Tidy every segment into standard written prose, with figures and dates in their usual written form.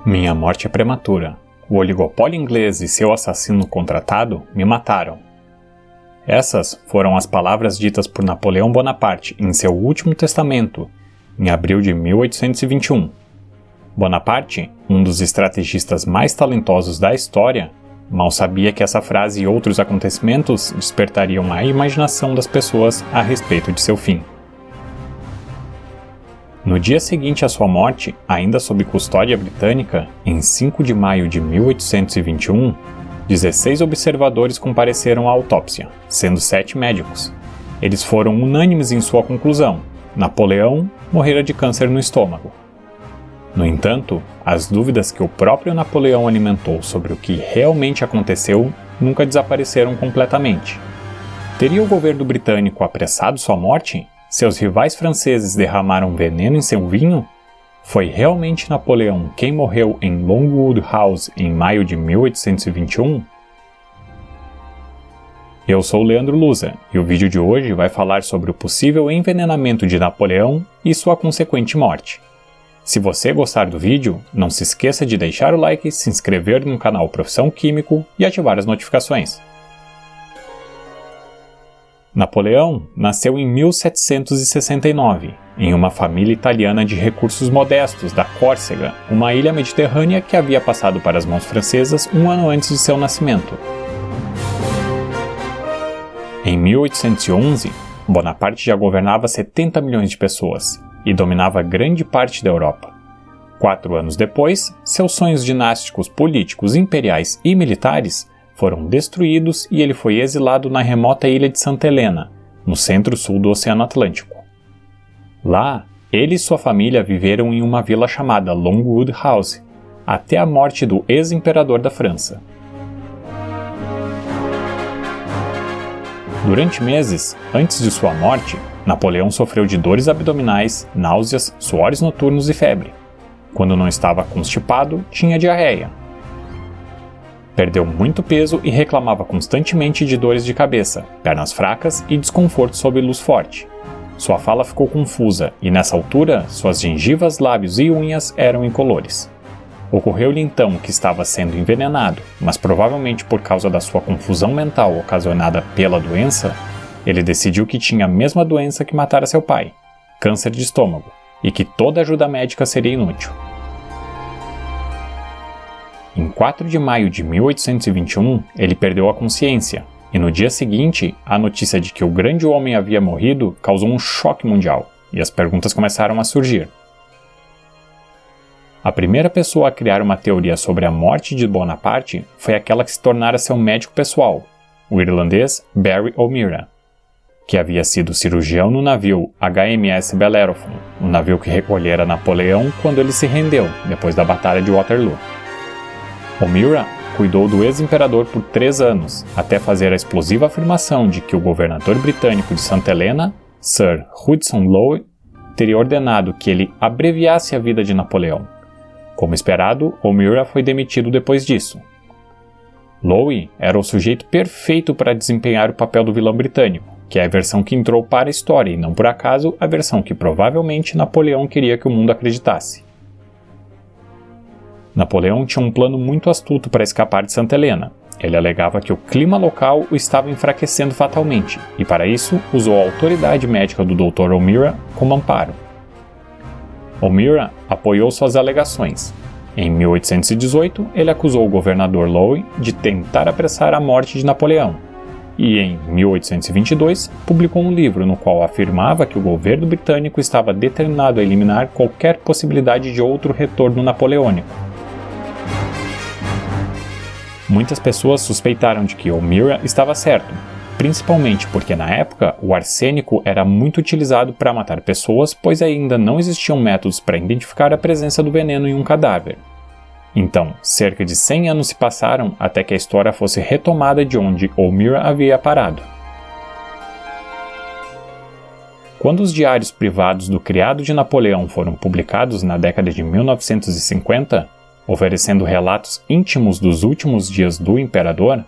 Minha morte é prematura. O oligopólio inglês e seu assassino contratado me mataram. Essas foram as palavras ditas por Napoleão Bonaparte em seu último testamento, em abril de 1821. Bonaparte, um dos estrategistas mais talentosos da história, mal sabia que essa frase e outros acontecimentos despertariam a imaginação das pessoas a respeito de seu fim. No dia seguinte à sua morte, ainda sob custódia britânica, em 5 de maio de 1821, 16 observadores compareceram à autópsia, sendo 7 médicos. Eles foram unânimes em sua conclusão: Napoleão morrera de câncer no estômago. No entanto, as dúvidas que o próprio Napoleão alimentou sobre o que realmente aconteceu nunca desapareceram completamente. Teria o governo britânico apressado sua morte? Seus rivais franceses derramaram veneno em seu vinho? Foi realmente Napoleão quem morreu em Longwood House em maio de 1821? Eu sou Leandro Lusa e o vídeo de hoje vai falar sobre o possível envenenamento de Napoleão e sua consequente morte. Se você gostar do vídeo, não se esqueça de deixar o like, se inscrever no canal Profissão Químico e ativar as notificações. Napoleão nasceu em 1769, em uma família italiana de recursos modestos da Córcega, uma ilha mediterrânea que havia passado para as mãos francesas um ano antes de seu nascimento. Em 1811, Bonaparte já governava 70 milhões de pessoas e dominava grande parte da Europa. 4 anos depois, seus sonhos dinásticos políticos, imperiais e militares foram destruídos e ele foi exilado na remota ilha de Santa Helena, no centro-sul do Oceano Atlântico. Lá, ele e sua família viveram em uma vila chamada Longwood House, até a morte do ex-imperador da França. Durante meses, antes de sua morte, Napoleão sofreu de dores abdominais, náuseas, suores noturnos e febre. Quando não estava constipado, tinha diarreia. Perdeu muito peso e reclamava constantemente de dores de cabeça, pernas fracas e desconforto sob luz forte. Sua fala ficou confusa e, nessa altura, suas gengivas, lábios e unhas eram incolores. Ocorreu-lhe então que estava sendo envenenado, mas provavelmente por causa da sua confusão mental ocasionada pela doença, ele decidiu que tinha a mesma doença que matara seu pai, câncer de estômago, e que toda ajuda médica seria inútil. Em 4 de maio de 1821, ele perdeu a consciência, e no dia seguinte, a notícia de que o grande homem havia morrido causou um choque mundial, e as perguntas começaram a surgir. A primeira pessoa a criar uma teoria sobre a morte de Bonaparte foi aquela que se tornara seu médico pessoal, o irlandês Barry O'Meara, que havia sido cirurgião no navio HMS Bellerophon, o navio que recolhera Napoleão quando ele se rendeu, depois da Batalha de Waterloo. O'Meara cuidou do ex-imperador por 3 anos, até fazer a explosiva afirmação de que o governador britânico de Santa Helena, Sir Hudson Lowe, teria ordenado que ele abreviasse a vida de Napoleão. Como esperado, O'Meara foi demitido depois disso. Lowe era o sujeito perfeito para desempenhar o papel do vilão britânico, que é a versão que entrou para a história e não por acaso a versão que provavelmente Napoleão queria que o mundo acreditasse. Napoleão tinha um plano muito astuto para escapar de Santa Helena. Ele alegava que o clima local o estava enfraquecendo fatalmente, e para isso usou a autoridade médica do Dr. O'Meara como amparo. O'Meara apoiou suas alegações. Em 1818, ele acusou o governador Lowe de tentar apressar a morte de Napoleão, e em 1822 publicou um livro no qual afirmava que o governo britânico estava determinado a eliminar qualquer possibilidade de outro retorno napoleônico. Muitas pessoas suspeitaram de que O'Meara estava certo, principalmente porque na época o arsênico era muito utilizado para matar pessoas, pois ainda não existiam métodos para identificar a presença do veneno em um cadáver. Então, cerca de 100 anos se passaram até que a história fosse retomada de onde O'Meara havia parado. Quando os diários privados do criado de Napoleão foram publicados na década de 1950, oferecendo relatos íntimos dos últimos dias do imperador,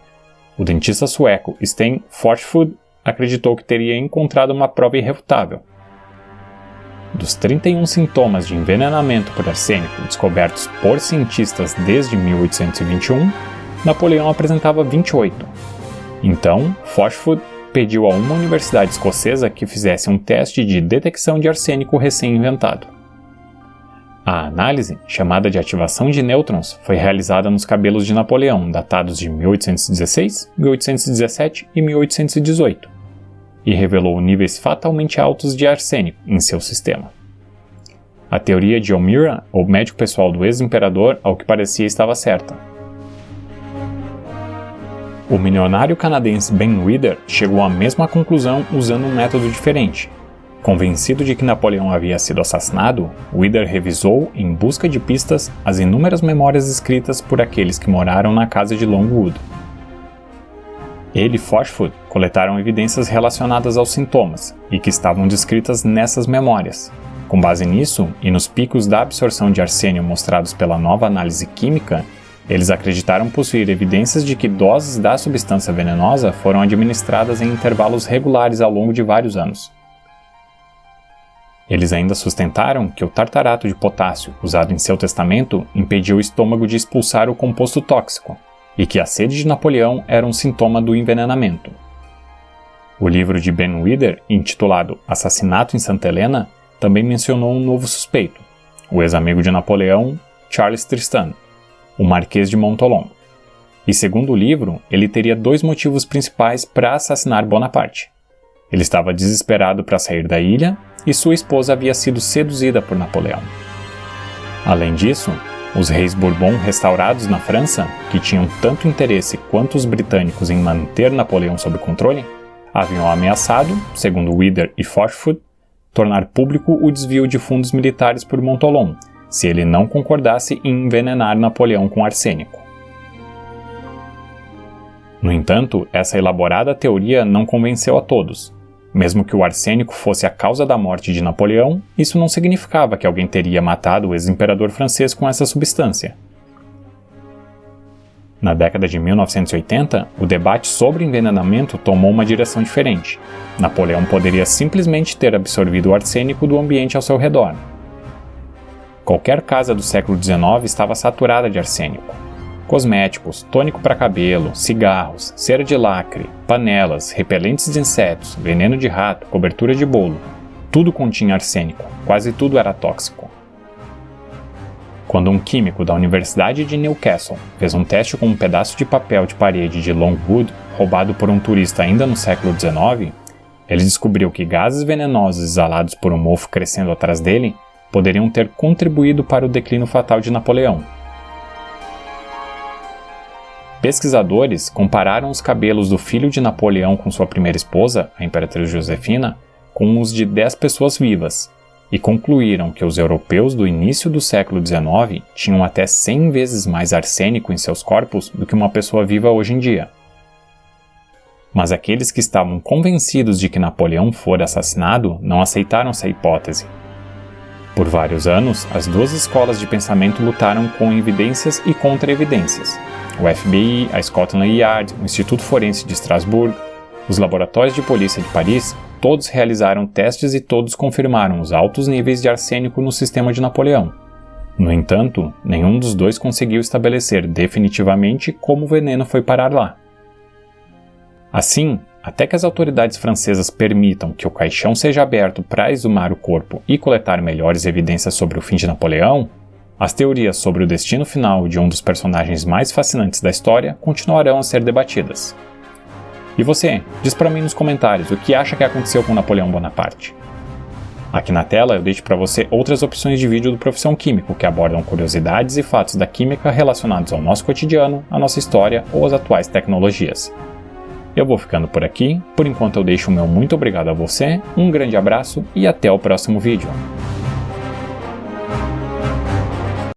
o dentista sueco Sten Forsfood acreditou que teria encontrado uma prova irrefutável. dos 31 sintomas de envenenamento por arsênico descobertos por cientistas desde 1821, Napoleão apresentava 28. Então, Forcheford pediu a uma universidade escocesa que fizesse um teste de detecção de arsênico recém-inventado. A análise, chamada de ativação de nêutrons, foi realizada nos cabelos de Napoleão, datados de 1816, 1817 e 1818, e revelou níveis fatalmente altos de arsênico em seu sistema. A teoria de O'Meara, o médico pessoal do ex-imperador, ao que parecia estava certa. O milionário canadense Ben Weider chegou à mesma conclusão usando um método diferente. Convencido de que Napoleão havia sido assassinado, Weider revisou, em busca de pistas, as inúmeras memórias escritas por aqueles que moraram na casa de Longwood. Ele e Forcheford coletaram evidências relacionadas aos sintomas e que estavam descritas nessas memórias. Com base nisso, e nos picos da absorção de arsênio mostrados pela nova análise química, eles acreditaram possuir evidências de que doses da substância venenosa foram administradas em intervalos regulares ao longo de vários anos. Eles ainda sustentaram que o tartarato de potássio usado em seu testamento impediu o estômago de expulsar o composto tóxico, e que a sede de Napoleão era um sintoma do envenenamento. O livro de Ben Weider, intitulado Assassinato em Santa Helena, também mencionou um novo suspeito, o ex-amigo de Napoleão, Charles Tristan, o Marquês de Montholon. E segundo o livro, ele teria 2 motivos principais para assassinar Bonaparte. Ele estava desesperado para sair da ilha e sua esposa havia sido seduzida por Napoleão. Além disso, os reis Bourbon restaurados na França, que tinham tanto interesse quanto os britânicos em manter Napoleão sob controle, haviam ameaçado, segundo Weider e Forcheford, tornar público o desvio de fundos militares por Montholon, se ele não concordasse em envenenar Napoleão com arsênico. No entanto, essa elaborada teoria não convenceu a todos. Mesmo que o arsênico fosse a causa da morte de Napoleão, isso não significava que alguém teria matado o ex-imperador francês com essa substância. Na década de 1980, o debate sobre envenenamento tomou uma direção diferente. Napoleão poderia simplesmente ter absorvido o arsênico do ambiente ao seu redor. Qualquer casa do século XIX estava saturada de arsênico. Cosméticos, tônico para cabelo, cigarros, cera de lacre, panelas, repelentes de insetos, veneno de rato, cobertura de bolo. Tudo continha arsênico, quase tudo era tóxico. Quando um químico da Universidade de Newcastle fez um teste com um pedaço de papel de parede de Longwood, roubado por um turista ainda no século XIX, ele descobriu que gases venenosos exalados por um mofo crescendo atrás dele poderiam ter contribuído para o declínio fatal de Napoleão. Pesquisadores compararam os cabelos do filho de Napoleão com sua primeira esposa, a Imperatriz Josefina, com os de 10 pessoas vivas, e concluíram que os europeus do início do século XIX tinham até 100 vezes mais arsênico em seus corpos do que uma pessoa viva hoje em dia. Mas aqueles que estavam convencidos de que Napoleão fora assassinado não aceitaram essa hipótese. Por vários anos, as 2 escolas de pensamento lutaram com evidências e contra-evidências. O FBI, a Scotland Yard, o Instituto Forense de Estrasburgo, os laboratórios de polícia de Paris, todos realizaram testes e todos confirmaram os altos níveis de arsênico no sistema de Napoleão. No entanto, nenhum dos 2 conseguiu estabelecer definitivamente como o veneno foi parar lá. Assim, até que as autoridades francesas permitam que o caixão seja aberto para exumar o corpo e coletar melhores evidências sobre o fim de Napoleão, as teorias sobre o destino final de um dos personagens mais fascinantes da história continuarão a ser debatidas. E você, diz para mim nos comentários o que acha que aconteceu com Napoleão Bonaparte. Aqui na tela eu deixo para você outras opções de vídeo do Profissão Químico que abordam curiosidades e fatos da química relacionados ao nosso cotidiano, à nossa história ou às atuais tecnologias. Eu vou ficando por aqui, por enquanto eu deixo o meu muito obrigado a você, um grande abraço e até o próximo vídeo.